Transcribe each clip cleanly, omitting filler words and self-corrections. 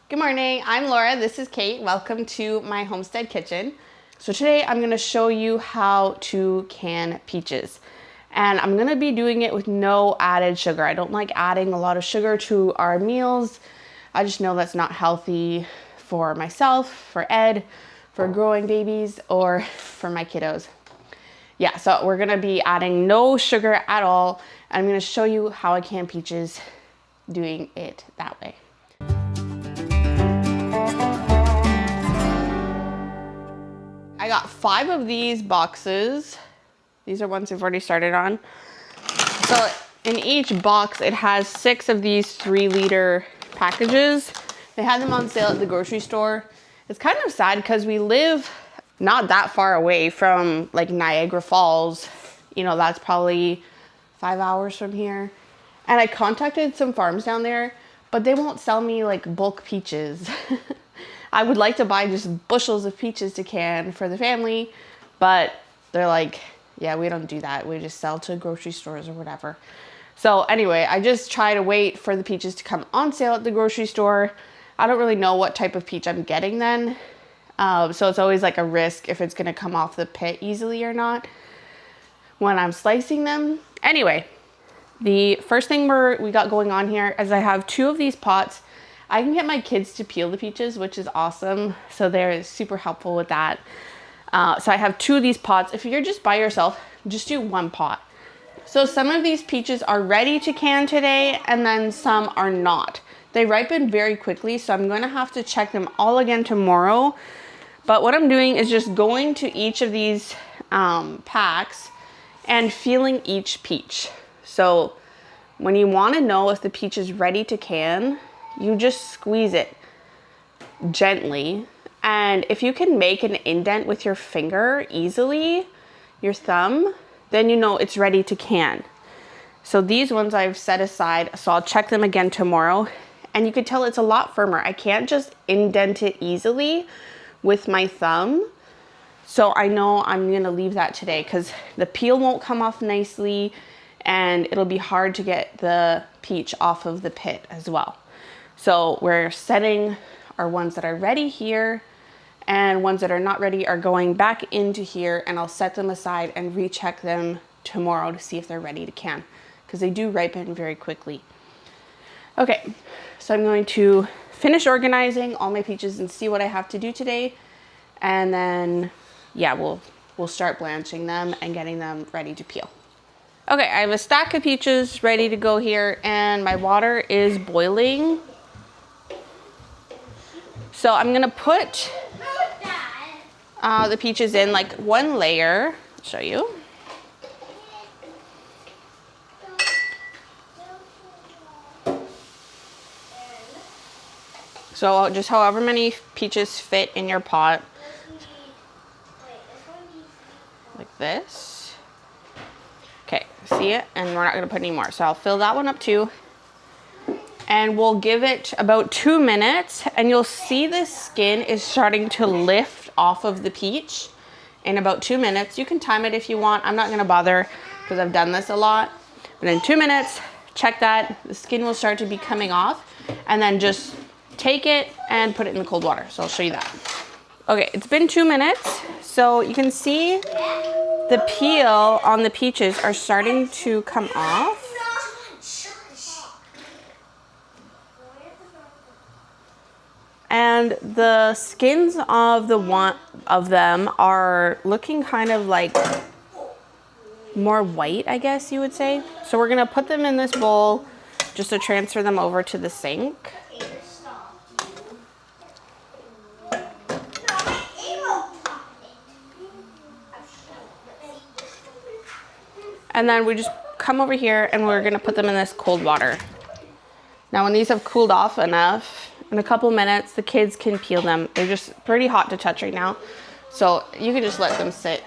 Good morning, I'm Laura, this is Kate. Welcome to my homestead kitchen. So today I'm gonna show you how to can peaches. And I'm gonna be doing it with no added sugar. I don't like adding a lot of sugar to our meals. I just know that's not healthy for myself, for Ed, for growing babies, or for my kiddos. Yeah, so we're gonna be adding no sugar at all. And I'm gonna show you how I can peaches doing it that way. I got 5 of these boxes. These are ones I've already started on. So in each box, it has 6 of these 3-liter packages. They had them on sale at the grocery store. It's kind of sad because we live not that far away from like Niagara Falls. You know, that's probably 5 hours from here. And I contacted some farms down there, but they won't sell me like bulk peaches. I would like to buy just bushels of peaches to can for the family, but they're like, yeah, we don't do that. We just sell to grocery stores or whatever. So anyway, I just try to wait for the peaches to come on sale at the grocery store. I don't really know what type of peach I'm getting then. So it's always like a risk if it's gonna come off the pit easily or not when I'm slicing them. Anyway, the first thing we got going on here is I have 2 of these pots. I can get my kids to peel the peaches, which is awesome. So they're super helpful with that. So I have 2 of these pots. If you're just by yourself, just do 1 pot. So some of these peaches are ready to can today, and then some are not. They ripen very quickly, so I'm gonna have to check them all again tomorrow. But what I'm doing is just going to each of these packs and feeling each peach. So when you wanna know if the peach is ready to can, you just squeeze it gently. And if you can make an indent with your finger easily, your thumb, then you know it's ready to can. So these ones I've set aside, so I'll check them again tomorrow. And you can tell it's a lot firmer. I can't just indent it easily with my thumb. So I know I'm gonna leave that today because the peel won't come off nicely and it'll be hard to get the peach off of the pit as well. So we're setting our ones that are ready here, and ones that are not ready are going back into here, and I'll set them aside and recheck them tomorrow to see if they're ready to can, because they do ripen very quickly. Okay, so I'm going to finish organizing all my peaches and see what I have to do today, and then yeah, we'll start blanching them and getting them ready to peel. Okay, I have a stack of peaches ready to go here, and my water is boiling. So I'm gonna put the peaches in like 1 layer. I'll show you. So just however many peaches fit in your pot. Like this. Okay, see it? And we're not gonna put any more. So I'll fill that one up too. And we'll give it about 2 minutes, and you'll see the skin is starting to lift off of the peach in about 2 minutes. You can time it if you want. I'm not gonna bother because I've done this a lot. But in 2 minutes, check that. The skin will start to be coming off, and then just take it and put it in the cold water. So I'll show you that. Okay, it's been 2 minutes. So you can see the peel on the peaches are starting to come off. And the skins of them are looking kind of like more white, I guess you would say. So we're gonna put them in this bowl just to transfer them over to the sink. And then we just come over here and we're gonna put them in this cold water. Now when these have cooled off enough, in a couple minutes, the kids can peel them. They're just pretty hot to touch right now. So you can just let them sit.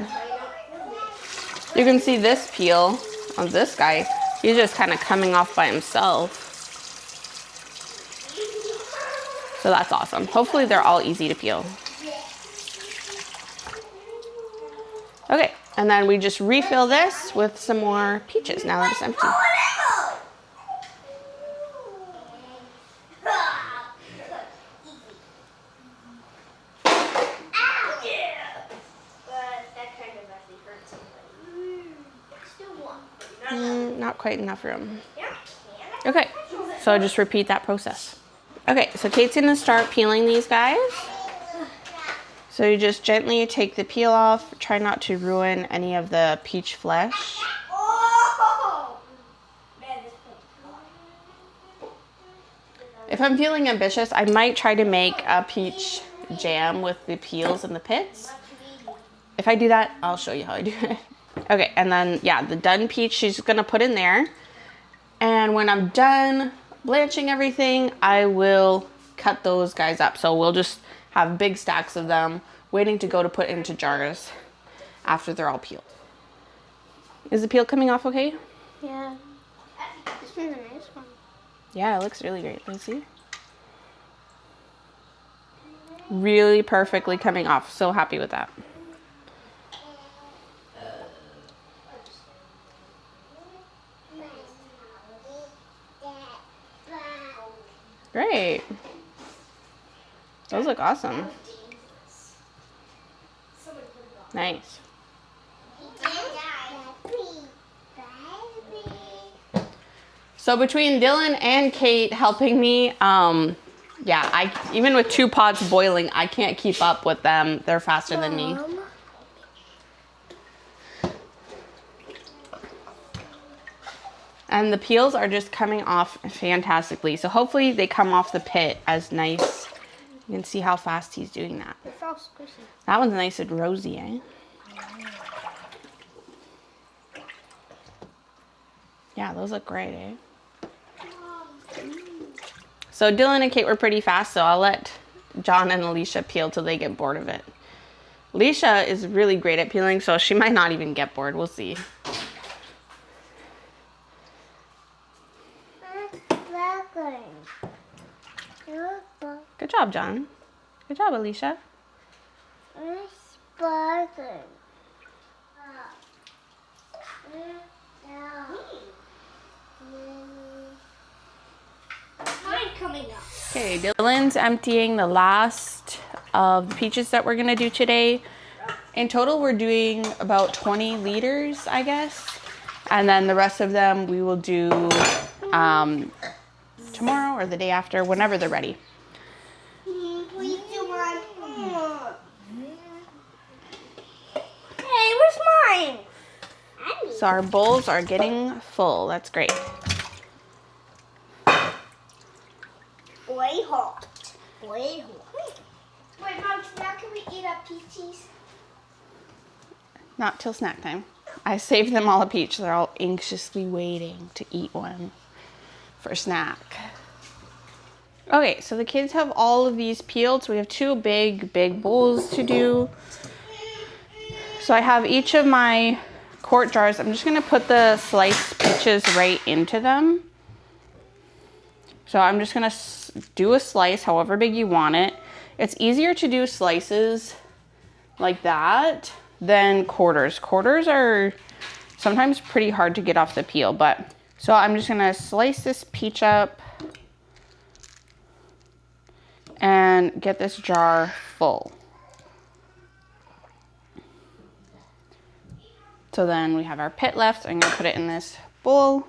You can see this peel on this guy. He's just kind of coming off by himself. So that's awesome. Hopefully they're all easy to peel. Okay, and then we just refill this with some more peaches now that it's empty. quite enough room. Okay, so just repeat that process. Okay, so Kate's gonna start peeling these guys. So you just gently take the peel off. Try not to ruin any of the peach flesh. If I'm feeling ambitious, I might try to make a peach jam with the peels and the pits. If I do that, I'll show you how I do it. Okay, and then, yeah, the done peach she's gonna put in there. And when I'm done blanching everything, I will cut those guys up. So we'll just have big stacks of them waiting to go to put into jars after they're all peeled. Is the peel coming off okay? Yeah. This one's a nice one. Yeah, it looks really great. Let's see. Really perfectly coming off. So happy with that. Great. Those look awesome. Nice. So between Dylan and Kate helping me, yeah, even with 2 pots boiling, I can't keep up with them. They're faster than me. And the peels are just coming off fantastically. So hopefully they come off the pit as nice. You can see how fast he's doing that. That one's nice and rosy, eh? Yeah, those look great, eh? So Dylan and Kate were pretty fast, so I'll let John and Alicia peel till they get bored of it. Alicia is really great at peeling, so she might not even get bored. We'll see. Good job, John. Good job, Alicia. Okay, Dylan's emptying the last of the peaches that we're gonna do today. In total, we're doing about 20 liters, I guess. And then the rest of them we will do tomorrow or the day after, whenever they're ready. Please do one. Hey, where's mine? So our bowls are getting full. That's great. Way hot. Way hot. Wait, Mom, now can we eat our peaches? Not till snack time. I saved them all a peach. They're all anxiously waiting to eat one for snack. Okay, so the kids have all of these peeled. So we have 2 big bowls to do. So I have each of my quart jars. I'm just gonna put the sliced peaches right into them. So I'm just gonna do a slice however big you want it. It's easier to do slices like that than quarters. Quarters are sometimes pretty hard to get off the peel, but so I'm just gonna slice this peach up and get this jar full. So then we have our pit left. I'm gonna put it in this bowl.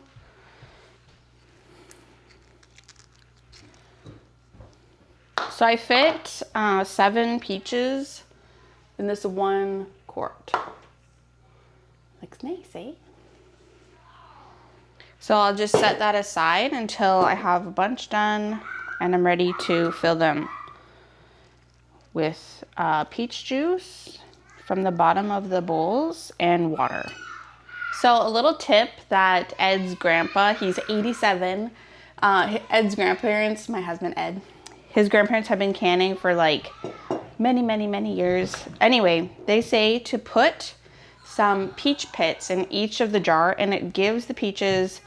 So I fit 7 peaches in this 1 quart. Looks nice, eh? So I'll just set that aside until I have a bunch done and I'm ready to fill them with peach juice from the bottom of the bowls and water. So a little tip that Ed's grandpa, he's 87, Ed's grandparents, my husband Ed, his grandparents have been canning for like many years. Anyway, they say to put some peach pits in each of the jar and it gives the peaches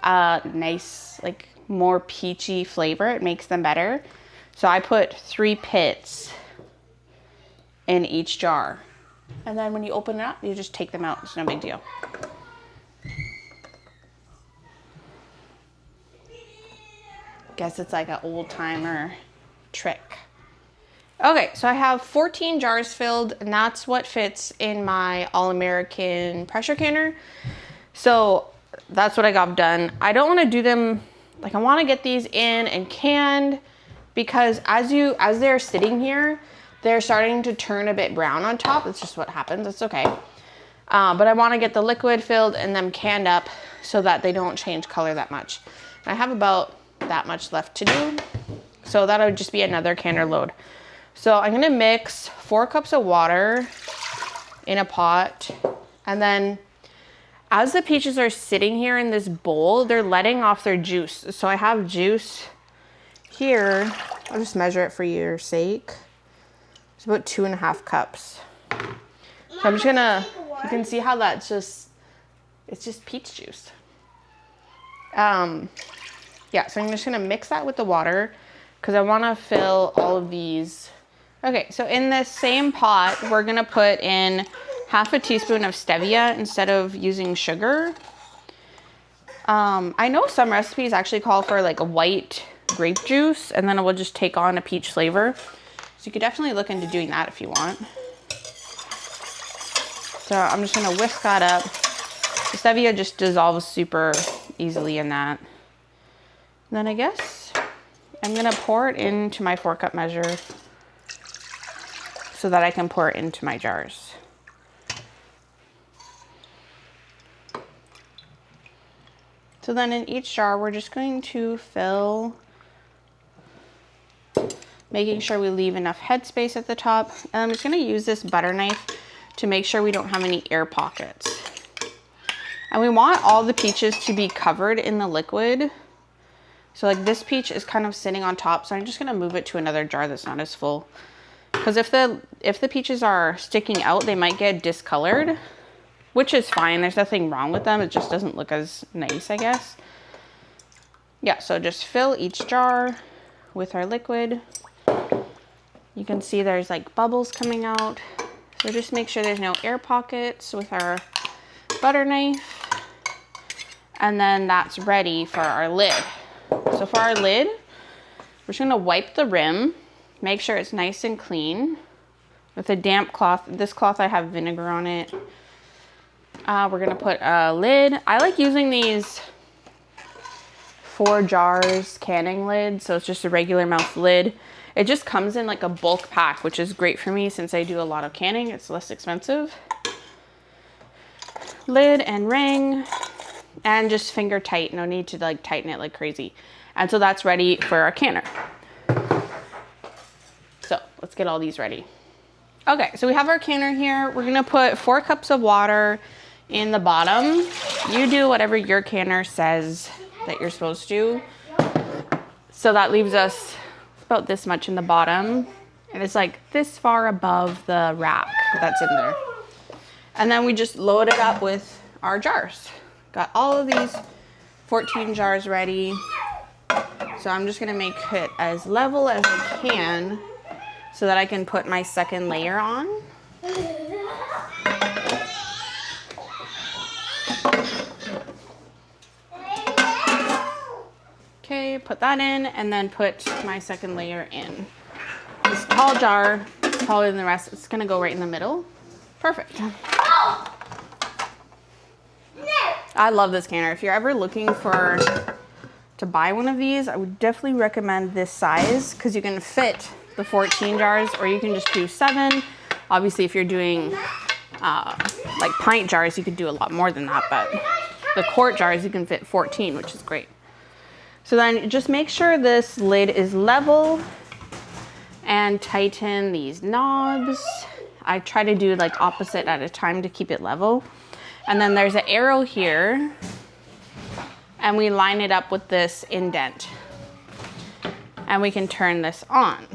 a nice, like more peachy flavor. It makes them better. So I put 3 pits in each jar. And then when you open it up, you just take them out. It's no big deal. Guess it's like an old timer trick. Okay, so I have 14 jars filled and that's what fits in my All-American pressure canner. So that's what I got done. I don't want to do them, like I want to get these in and canned, because as they're sitting here, they're starting to turn a bit brown on top. It's just what happens. It's okay. But I want to get the liquid filled and them canned up so that they don't change color that much. I have about that much left to do. So that would just be another canner load. So I'm gonna mix 4 cups of water in a pot. And then as the peaches are sitting here in this bowl, they're letting off their juice. So I have juice here. I'll just measure it for your sake. It's about 2.5 cups. So I'm just gonna, you can see how that's just, it's just peach juice. Yeah, so I'm just gonna mix that with the water because I wanna fill all of these. Okay, so in this same pot, we're gonna put in 1/2 teaspoon of stevia instead of using sugar. I know some recipes actually call for like a white grape juice and then it will just take on a peach flavor. So you could definitely look into doing that if you want. So I'm just gonna whisk that up. The stevia just dissolves super easily in that. And then I guess I'm gonna pour it into my 4-cup measure so that I can pour it into my jars. So then in each jar, we're just going to fill, making sure we leave enough headspace at the top. And I'm just gonna use this butter knife to make sure we don't have any air pockets. And we want all the peaches to be covered in the liquid. So like this peach is kind of sitting on top, so I'm just gonna move it to another jar that's not as full. Because if the peaches are sticking out, they might get discolored, which is fine. There's nothing wrong with them. It just doesn't look as nice, I guess. Yeah, so just fill each jar with our liquid. You can see there's like bubbles coming out. So just make sure there's no air pockets with our butter knife. And then that's ready for our lid. So for our lid, we're just gonna wipe the rim, make sure it's nice and clean with a damp cloth. This cloth, I have vinegar on it. We're gonna put a lid. I like using these 4 jars canning lid, so it's just a regular mouth lid. It just comes in like a bulk pack, which is great for me since I do a lot of canning. It's less expensive. Lid and ring, and just finger tight. No need to like tighten it like crazy. And so that's ready for our canner. So let's get all these ready. Okay, so we have our canner here. We're gonna put 4 cups of water in the bottom. You do whatever your canner says that you're supposed to. So that leaves us about this much in the bottom. And it's like this far above the rack that's in there. And then we just load it up with our jars. Got all of these 14 jars ready. So I'm just gonna make it as level as I can so that I can put my second layer on. Okay, put that in and then put my second layer in. This tall jar, taller than the rest, it's gonna go right in the middle. Perfect. I love this canner. If you're ever looking to buy one of these, I would definitely recommend this size because you can fit the 14 jars, or you can just do 7. Obviously, if you're doing like pint jars, you could do a lot more than that, but the quart jars, you can fit 14, which is great. So then just make sure this lid is level and tighten these knobs. I try to do like opposite at a time to keep it level. And then there's an arrow here and we line it up with this indent and we can turn this on.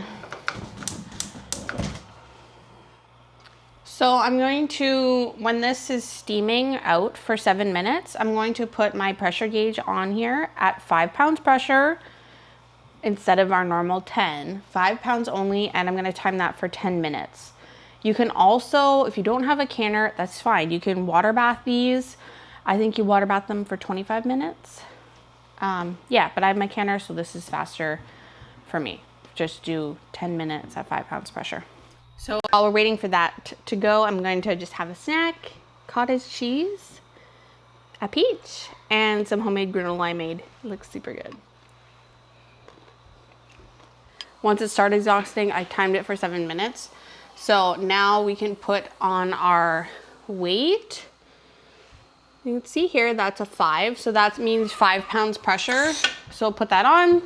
So I'm going to, when this is steaming out for 7 minutes, I'm going to put my pressure gauge on here at 5 pounds pressure instead of our normal 10, 5 pounds only, and I'm gonna time that for 10 minutes. You can also, if you don't have a canner, that's fine. You can water bath these. I think you water bath them for 25 minutes. Yeah, but I have my canner, so this is faster for me. Just do 10 minutes at 5 pounds pressure. So while we're waiting for that to go, I'm going to just have a snack, cottage cheese, a peach and some homemade granola I made. It looks super good. Once it started exhausting, I timed it for 7 minutes. So now we can put on our weight. You can see here, that's a 5. So that means 5 pounds pressure. So we'll put that on.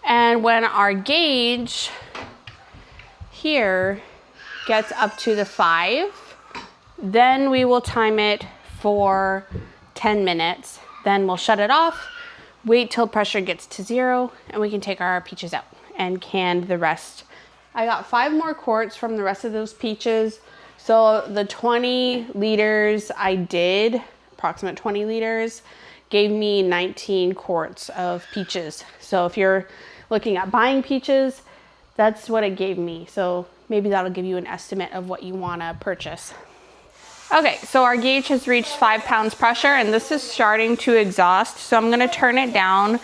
And when our gauge here gets up to the 5, then we will time it for 10 minutes. Then we'll shut it off, wait till pressure gets to 0, and we can take our peaches out and can the rest. I got 5 more quarts from the rest of those peaches. So the 20 liters I did, approximate 20 liters, gave me 19 quarts of peaches. So if you're looking at buying peaches, that's what it gave me. So maybe that'll give you an estimate of what you want to purchase. Okay, so our gauge has reached 5 pounds pressure and this is starting to exhaust. So I'm gonna turn it down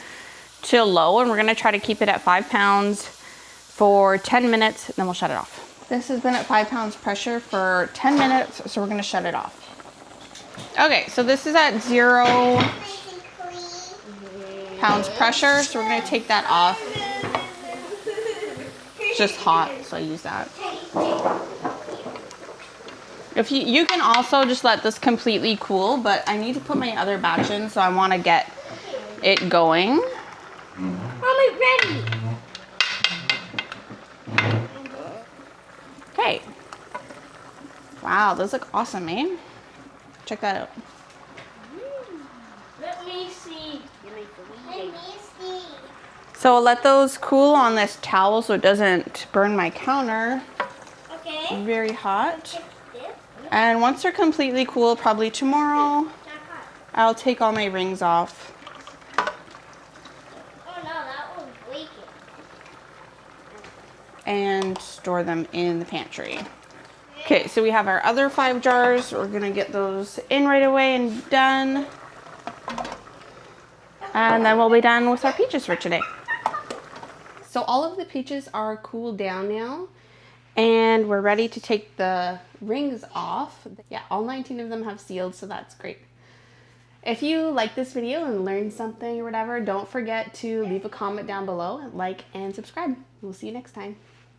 to low and we're gonna try to keep it at 5 pounds for 10 minutes, and then we'll shut it off. This has been at 5 pounds pressure for 10 minutes, so we're gonna shut it off. Okay, so this is at 0 pounds pressure, so we're gonna take that off. It's just hot, so I use that. If you can also just let this completely cool, but I need to put my other batch in, so I wanna get it going. Mommy, ready. Okay. Wow, those look awesome, eh? Check that out. Let me see. Let me see. So let those cool on this towel so it doesn't burn my counter. Okay. Very hot. And once they're completely cool, probably tomorrow, I'll take all my rings off. Oh no, that one's leaking. And store them in the pantry. Okay, so we have our other 5 jars. We're gonna get those in right away and done. And then we'll be done with our peaches for today. So all of the peaches are cooled down now and we're ready to take the rings off. Yeah, all 19 of them have sealed, so that's great. If you like this video and learned something or whatever, don't forget to leave a comment down below, like and subscribe. We'll see you next time.